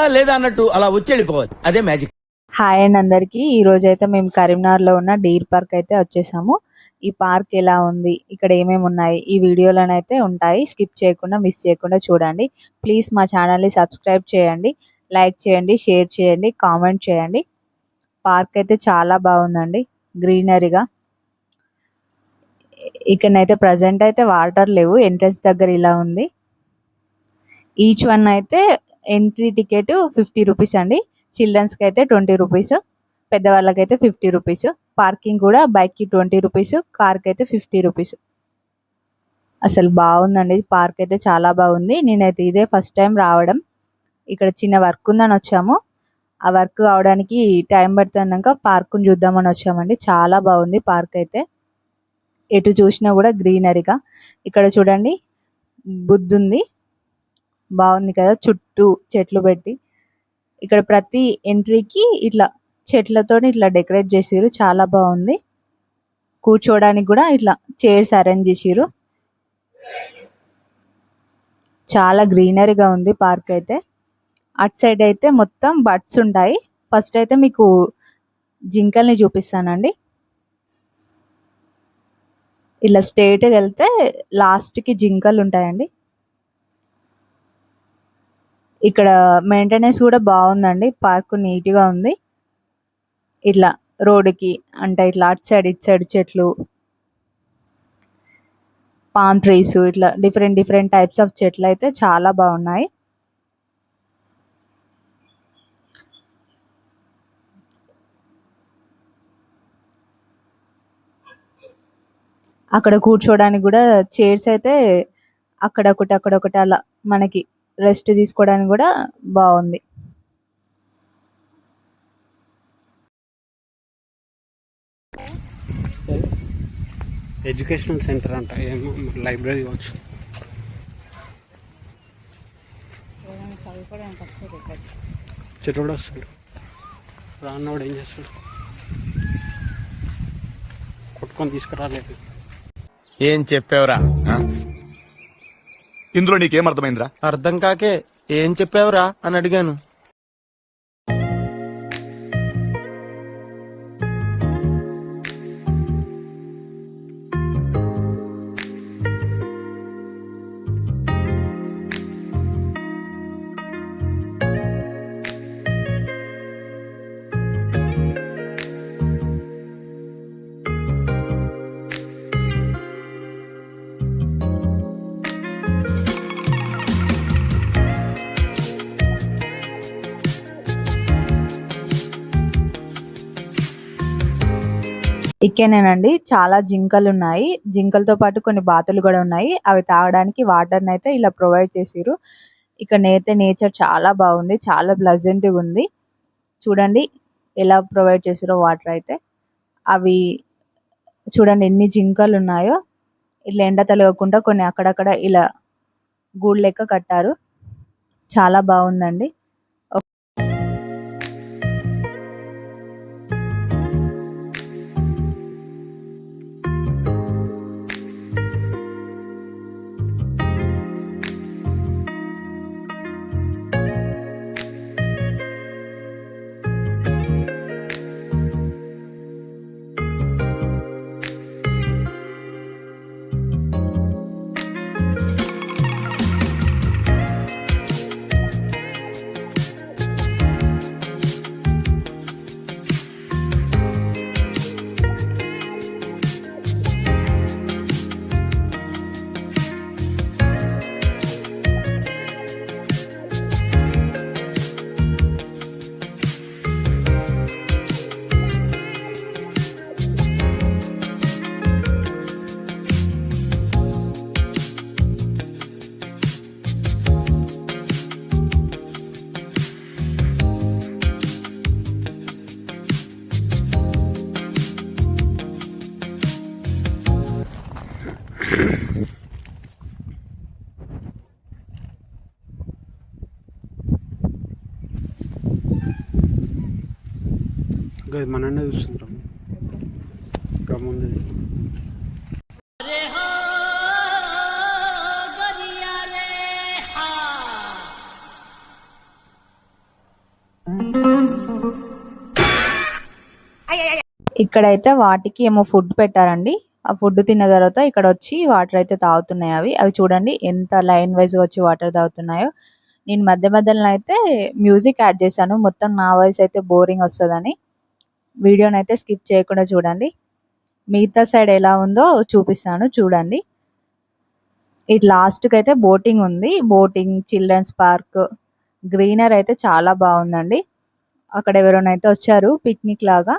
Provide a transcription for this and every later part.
ఉందా లేదా అన్నట్టు అలా వచ్చి వెళ్ళిపోవాలి. అదే మ్యాజిక్. హాయ్ అండి అందరికి. ఈ రోజు అయితే మేము కరీంనగర్లో ఉన్న డీర్ పార్క్ అయితే వచ్చేసాము. ఈ పార్క్ ఎలా ఉంది, ఇక్కడ ఏమేమి ఉన్నాయి, ఈ వీడియోలోనైతే ఉంటాయి. స్కిప్ చేయకుండా మిస్ చేయకుండా చూడండి. ప్లీజ్ మా ఛానల్ని సబ్స్క్రైబ్ చేయండి, లైక్ చేయండి, షేర్ చేయండి, కామెంట్ చేయండి. పార్క్ అయితే చాలా బాగుందండి, గ్రీనరీగా. ఇక్కడనైతే ప్రజెంట్ అయితే వాటర్ లేవు. ఎంట్రన్స్ దగ్గర ఇలా ఉంది. ఈచ్ వన్ అయితే ఎంట్రీ టికెట్ 50 రూపీస్ అండి. చిల్డ్రన్స్కి అయితే 20 రూపీస్, పెద్దవాళ్ళకైతే 50 రూపీస్. పార్కింగ్ కూడా బైక్కి 20 రూపీస్, కార్కి అయితే 50 రూపీస్. అసలు బాగుందండి పార్క్ అయితే, చాలా బాగుంది. నేనైతే ఇదే ఫస్ట్ టైం రావడం. ఇక్కడ చిన్న వర్క్ ఉందని వచ్చాము. ఆ వర్క్ అవడానికి టైం పడుతున్నాక పార్కుని చూద్దామని వచ్చామండి. చాలా బాగుంది పార్క్ అయితే, ఎటు చూసినా కూడా గ్రీనరీగా. ఇక్కడ చూడండి బుద్ధుంది, బాగుంది కదా, చుట్టూ చెట్లు పెట్టి. ఇక్కడ ప్రతి ఎంట్రీకి ఇట్లా చెట్లతో ఇట్లా డెకరేట్ చేసిరు, చాలా బాగుంది. కూర్చోడానికి కూడా ఇట్లా చైర్స్ అరేంజ్ చేసిరు. చాలా గ్రీనరీగా ఉంది పార్క్ అయితే. అటు సైడ్ అయితే మొత్తం బర్డ్స్ ఉంటాయి. ఫస్ట్ అయితే మీకు జింకల్ని చూపిస్తానండి. ఇలా స్ట్రైట్గా వెళ్తే లాస్ట్కి జింకలు ఉంటాయండి. ఇక్కడ మెయింటెనెన్స్ కూడా బాగుందండి, పార్క్ నీట్గా ఉంది. ఇట్లా రోడ్డుకి అంటే ఇట్లా అటు సైడ్ ఇటు సైడ్ చెట్లు, పామ్ ట్రీస్, ఇట్లా డిఫరెంట్ డిఫరెంట్ టైప్స్ ఆఫ్ చెట్లు అయితే చాలా బాగున్నాయి. అక్కడ కూర్చోడానికి కూడా చైర్స్ అయితే అక్కడొకటి అలా మనకి రెస్ట్ తీసుకోవడానికి కూడా బాగుంది. ఎడ్యుకేషనల్ సెంటర్ అంట, ఏమో లైబ్రరీ కావచ్చు. చెట్టు కూడా వస్తాడు, రాన్నోడు ఏం చేస్తాడు, కొట్టుకొని తీసుకురాలేదు. ఏం చెప్పావురా? ఇందులో నీకేం అర్థమైందిరా? అర్థం కాకే ఏం చెప్పావురా అని అడిగాను. ఇక్కడనేనండి చాలా జింకలు ఉన్నాయి. జింకలతో పాటు కొన్ని బాతులు కూడా ఉన్నాయి. అవి తాగడానికి వాటర్ని అయితే ఇలా ప్రొవైడ్ చేసిరు. ఇక్కడ నేచర్ చాలా బాగుంది, చాలా ప్లెజెంట్గా ఉంది. చూడండి ఎలా ప్రొవైడ్ చేసిరో వాటర్ అయితే. అవి చూడండి ఎన్ని జింకలు ఉన్నాయో. ఇట్లా ఎండ తలగకుండా కొన్ని అక్కడక్కడ ఇలా గూడు లెక్క కట్టారు. చాలా బాగుందండి. మననే చూస్తుంటాం ఇంకా ముందు. ఇక్కడైతే వాటికి ఏమో ఫుడ్ పెట్టారండి. ఆ ఫుడ్ తిన్న తర్వాత ఇక్కడ వచ్చి వాటర్ అయితే తాగుతున్నాయి అవి. అవి చూడండి ఎంత లైన్ వైజ్‌గా వచ్చి వాటర్ తాగుతున్నాయో. నేను మధ్య మధ్యలో అయితే మ్యూజిక్ యాడ్ చేశాను. మొత్తం నా వాయిస్ అయితే బోరింగ్ వస్తదని. వీడియోనైతే స్కిప్ చేయకుండా చూడండి. మిగతా సైడ్ ఎలా ఉందో చూపిస్తాను చూడండి. ఇటు లాస్ట్‌కైతే బోటింగ్ ఉంది. బోటింగ్, చిల్డ్రన్స్ పార్క్, గ్రీనరీ అయితే చాలా బాగుందండి. అక్కడ ఎవరైనా వచ్చారు పిక్నిక్ లాగా.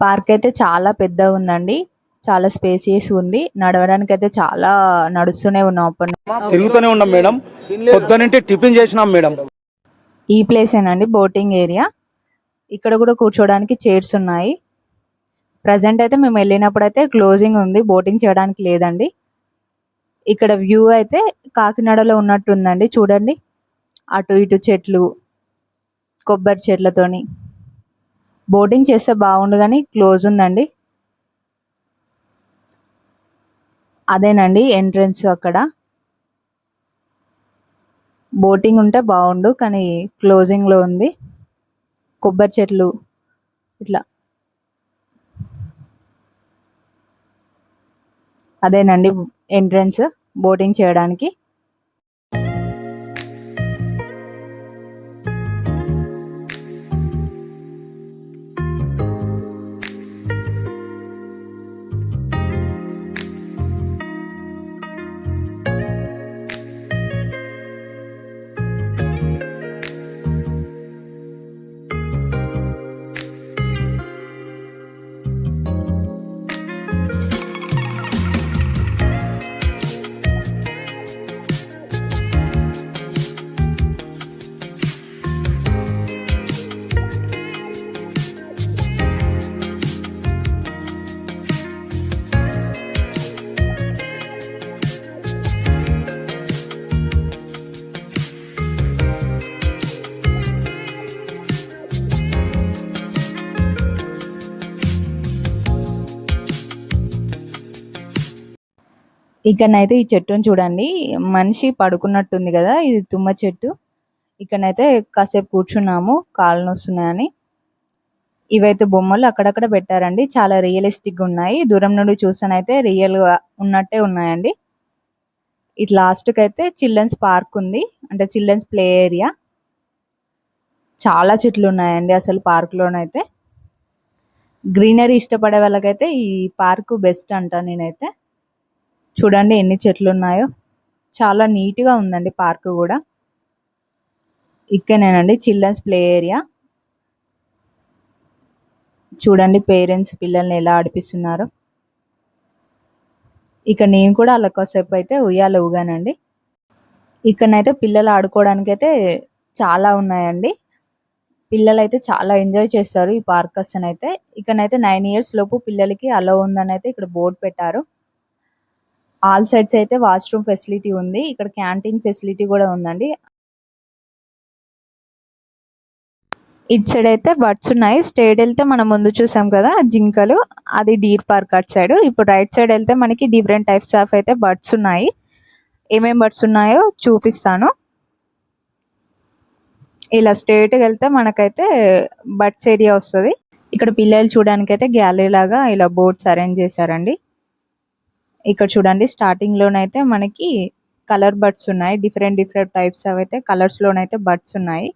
పార్క్ అయితే చాలా పెద్దగా ఉందండి. చాలా స్పేసియస్ ఉంది. నడవడానికి అయితే చాలా నడుస్తూనే ఉన్నాం అప్పటి తిరుగుతూనే ఉన్నాం మేడం. పొద్దునంటే టిఫిన్ చేసినాం మేడం. ఈ ప్లేసేనండి బోటింగ్ ఏరియా. ఇక్కడ కూడా కూర్చోడానికి చైర్స్ ఉన్నాయి. ప్రజెంట్ అయితే మేము వెళ్ళినప్పుడు అయితే క్లోజింగ్ ఉంది. బోటింగ్ చేయడానికి లేదండి. ఇక్కడ వ్యూ అయితే కాకినాడలో ఉన్నట్టుందండి. చూడండి అటు ఇటు చెట్లు, కొబ్బరి చెట్లతోని. బోటింగ్ చేస్తే బాగుండు కానీ క్లోజ్ ఉందండి. అదేనండి ఎంట్రన్స్ అక్కడ. బోటింగ్ ఉంటే బాగుండు కానీ క్లోజింగ్లో ఉంది. కొబ్బరి చెట్లు ఇట్లా. అదేనండి ఎంట్రన్స్ బోటింగ్ చేయడానికి. ఇక్కడనైతే ఈ చెట్టుని చూడండి. మనిషి పడుకున్నట్టుంది కదా, ఇది తుమ్మ చెట్టు. ఇక్కడనైతే కాసేపు కూర్చున్నాము కాళ్ళు నొస్తున్నాయని. ఇవైతే బొమ్మలు అక్కడక్కడ పెట్టారండి. చాలా రియలిస్టిక్గా ఉన్నాయి. దూరం నుండి చూసానైతే రియల్గా ఉన్నట్టే ఉన్నాయండి. ఇటు లాస్ట్కి అయితే చిల్డ్రన్స్ పార్క్ ఉంది, అంటే చిల్డ్రన్స్ ప్లే ఏరియా. చాలా చెట్లు ఉన్నాయండి అసలు పార్క్లోనైతే. గ్రీనరీ ఇష్టపడే వాళ్ళకైతే ఈ పార్క్ బెస్ట్ అంట నేనైతే. చూడండి ఎన్ని చెట్లు ఉన్నాయో. చాలా నీట్గా ఉందండి పార్క్ కూడా. ఇక్కడనేనండి చిల్డ్రన్స్ ప్లే ఏరియా. చూడండి పేరెంట్స్ పిల్లల్ని ఎలా ఆడిపిస్తున్నారు. ఇక నేను కూడా అలా కాసేపు అయితే ఉయ్యాల ఊగానండి. ఇక్కడనైతే పిల్లలు ఆడుకోవడానికి అయితే చాలా ఉన్నాయండి. పిల్లలు అయితే చాలా ఎంజాయ్ చేస్తారు ఈ పార్క్ అయితే. ఇక్కడనైతే 9 years లోపు పిల్లలకి అలో ఉందని అయితే ఇక్కడ బోర్డు పెట్టారు. ఆల్ సైడ్స్ అయితే వాష్రూమ్ ఫెసిలిటీ ఉంది. ఇక్కడ క్యాంటీన్ ఫెసిలిటీ కూడా ఉందండి. ఇటు సైడ్ అయితే బర్డ్స్ ఉన్నాయి. స్ట్రైట్ వెళ్తే మనం ముందు చూసాం కదా జింకలు, అది డీర్ పార్క్ అటు సైడ్. ఇప్పుడు రైట్ సైడ్ వెళ్తే మనకి డిఫరెంట్ టైప్స్ ఆఫ్ అయితే బర్డ్స్ ఉన్నాయి. ఏమేం బర్డ్స్ ఉన్నాయో చూపిస్తాను. ఇలా స్ట్రైట్గా వెళ్తే మనకైతే బర్డ్స్ ఏరియా వస్తుంది. ఇక్కడ పిల్లలు చూడడానికి అయితే గ్యాలరీ లాగా ఇలా బోర్డ్స్ అరేంజ్ చేశారండి. ఇక్కడ చూడండి స్టార్టింగ్ లోనైతే మనకి కలర్ బర్డ్స్ ఉన్నాయి. డిఫరెంట్ టైప్స్ అయితే కలర్స్ లోనైతే బర్డ్స్ ఉన్నాయి.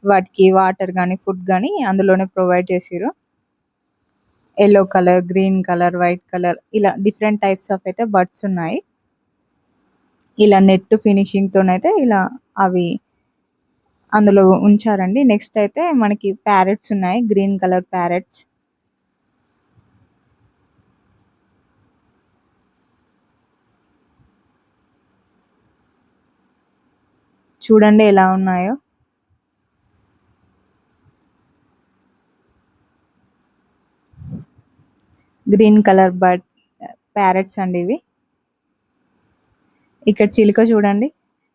వాటికి వాటర్ కానీ ఫుడ్ కానీ అందులోనే ప్రొవైడ్ చేసిరు. Yellow colour, green colour, white colour, ఇలా డిఫరెంట్ టైప్స్ ఆఫ్ అయితే బర్డ్స్ ఉన్నాయి. ఇలా నెట్ ఫినిషింగ్ తోనైతే ఇలా అవి అందులో ఉంచారండి. నెక్స్ట్ అయితే మనకి ప్యారెట్స్ ఉన్నాయి, గ్రీన్ కలర్ ప్యారెట్స్. చూడండి ఎలా ఉన్నాయో. గ్రీన్ కలర్ బర్డ్ ప్యారెట్స్ అండి ఇవి. ఇక్కడ చిలుక చూడండి,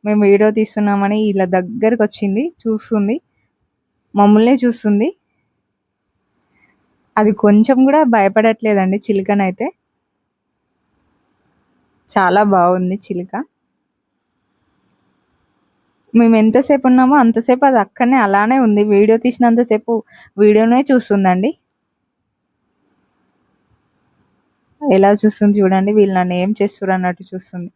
మేము వీడియో తీస్తున్నామని ఇలా దగ్గరకు వచ్చింది, చూస్తుంది, మమ్మల్నే చూస్తుంది. అది కొంచెం కూడా భయపడట్లేదండి చిలుకనైతే. చాలా బాగుంది చిలుక. మేము ఎంతసేపు ఉన్నామో అంతసేపు అది అక్కడనే అలానే ఉంది. వీడియో తీసినంతసేపు వీడియోనే చూస్తుందండి. ఎలా చూస్తుంది చూడండి, వీళ్ళు నన్ను ఏం చేస్తున్నారు అన్నట్టు చూస్తుంది.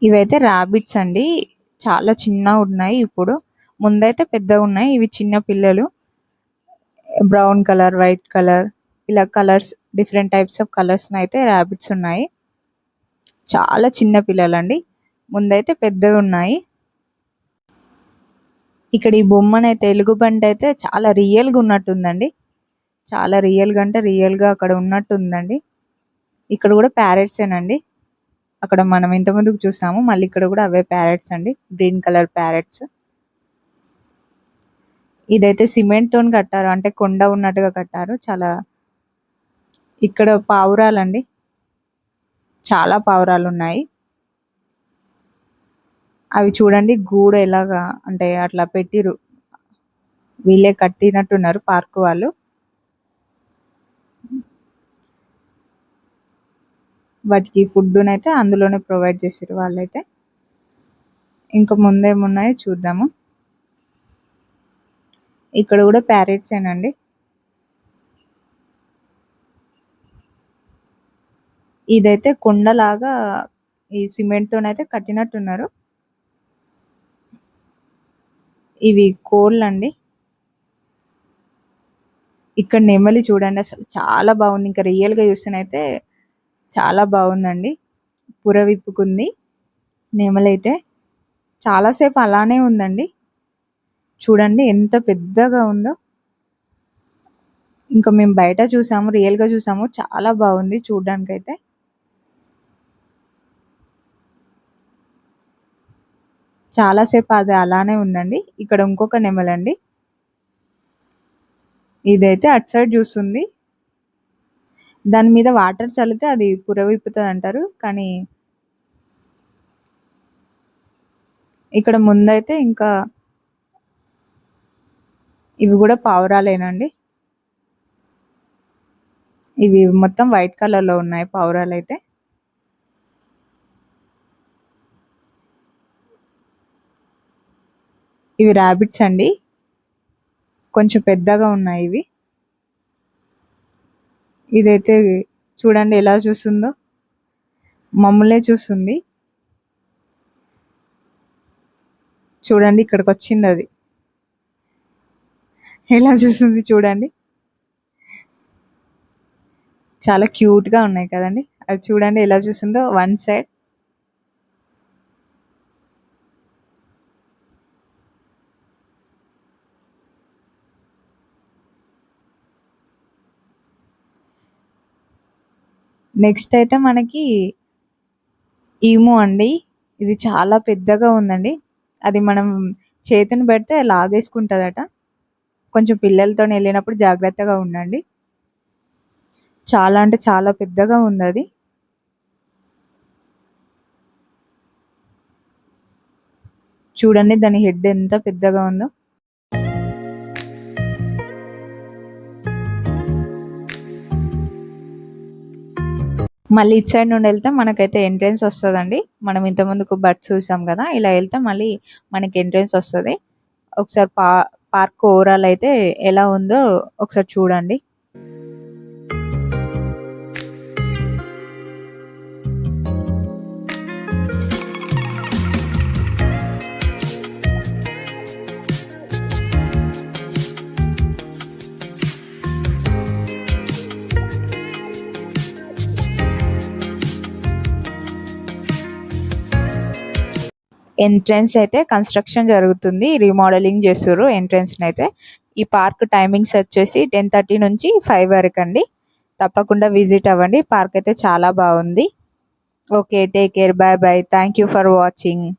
ఇవైతే ర్యాబిట్స్ అండి, చాలా చిన్నగా ఉన్నాయి. ఇప్పుడు ముందైతే పెద్దగా ఉన్నాయి, ఇవి చిన్న పిల్లలు. బ్రౌన్ కలర్, వైట్ కలర్, ఇలా colours, different types of colours అయితే ర్యాబిట్స్ ఉన్నాయి. చాలా చిన్న పిల్లలండి, ముందైతే పెద్దగా ఉన్నాయి. ఇక్కడ ఈ బొమ్మనైతే ఎలుగుబంటి అయితే చాలా రియల్గా ఉన్నట్టుందండి, చాలా రియల్గా అంటే రియల్గా అక్కడ ఉన్నట్టు ఉందండి. ఇక్కడ కూడా ప్యారెట్సేనండి, అక్కడ మనం ఇంత ముందుకు చూసాము, మళ్ళీ ఇక్కడ కూడా అవే ప్యారెట్స్ అండి, గ్రీన్ కలర్ ప్యారెట్స్. ఇదైతే సిమెంట్ తోని కట్టారు, అంటే కొండ ఉన్నట్టుగా కట్టారు. చాలా ఇక్కడ పావురాలండి, చాలా పావురాలు ఉన్నాయి. అవి చూడండి గూడు ఎలాగా అంటే అట్లా పెట్టిరు, వీళ్ళే కట్టినట్టున్నారు పార్క్ వాళ్ళు. వాటికి ఫుడ్ అయితే అందులోనే ప్రొవైడ్ చేసారు వాళ్ళైతే. ఇంకా ముందేమున్నాయో చూద్దాము. ఇక్కడ కూడా ప్యారెట్సేనండి. ఇదైతే కొండలాగా ఈ సిమెంట్ తోనైతే కట్టినట్టున్నారు. ఇవి కోళ్ళు అండి. ఇక్కడ నెమలి చూడండి, అసలు చాలా బాగుంది. ఇంకా రియల్గా చూస్తేనైతే చాలా బాగుందండి, పుర విప్పుకుంది నెమలైతే. చాలాసేపు అలానే ఉందండి, చూడండి ఎంత పెద్దగా ఉందో. ఇంకా మేము బయట చూసాము, రియల్గా చూసాము, చాలా బాగుంది చూడడానికైతే. చాలాసేపు అది అలానే ఉందండి. ఇక్కడ ఇంకొక నెమలండి, ఇదైతే అటు సైడ్ చూస్తుంది. దాని మీద వాటర్ చల్లితే అది పుర విప్పుతుంది అంటారు, కానీ ఇక్కడ ముందైతే ఇంకా ఇవి కూడా పావురాలేనండి. ఇవి మొత్తం వైట్ కలర్లో ఉన్నాయి పావురాలు అయితే. ఇవి ర్యాబిట్స్ అండి, కొంచెం పెద్దగా ఉన్నాయి ఇవి. ఇదైతే చూడండి ఎలా చూస్తుందో, మమ్మల్నే చూస్తుంది. చూడండి ఇక్కడికి వచ్చింది, అది ఎలా చూస్తుంది చూడండి, చాలా క్యూట్గా ఉన్నాయి కదండి. అది చూడండి ఎలా చూస్తుందో వన్ సైడ్. నెక్స్ట్ అయితే మనకి ఈము అండి, ఇది చాలా పెద్దగా ఉందండి. అది మనం చేతిని పెడితే లాగేసుకుంటుందట. కొంచెం పిల్లలతో వెళ్ళినప్పుడు జాగ్రత్తగా ఉండండి. చాలా అంటే చాలా పెద్దగా ఉంది అది. చూడండి దాని హెడ్ ఎంత పెద్దగా ఉందో. మళ్ళీ ఇటు సైడ్ నుండి వెళ్తే మనకైతే ఎంట్రెన్స్ వస్తుందండి. మనం ఇంత ముందుకు బర్డ్స్ చూసాం కదా, ఇలా వెళ్తే మళ్ళీ మనకి ఎంట్రెన్స్ వస్తుంది. ఒకసారి పార్క్ ఓవరాల్ అయితే ఎలా ఉందో ఒకసారి చూడండి. ఎంట్రన్స్ అయితే కన్స్ట్రక్షన్ జరుగుతుంది, రీమోడలింగ్ చేస్తారు ఎంట్రన్స్ అయితే. ఈ పార్క్ టైమింగ్స్ వచ్చేసి 10:30 నుంచి 5 వరకు అండి. తప్పకుండా విజిట్ అవ్వండి, పార్క్ అయితే చాలా బాగుంది. Okay, take care, bye bye, thank you for watching.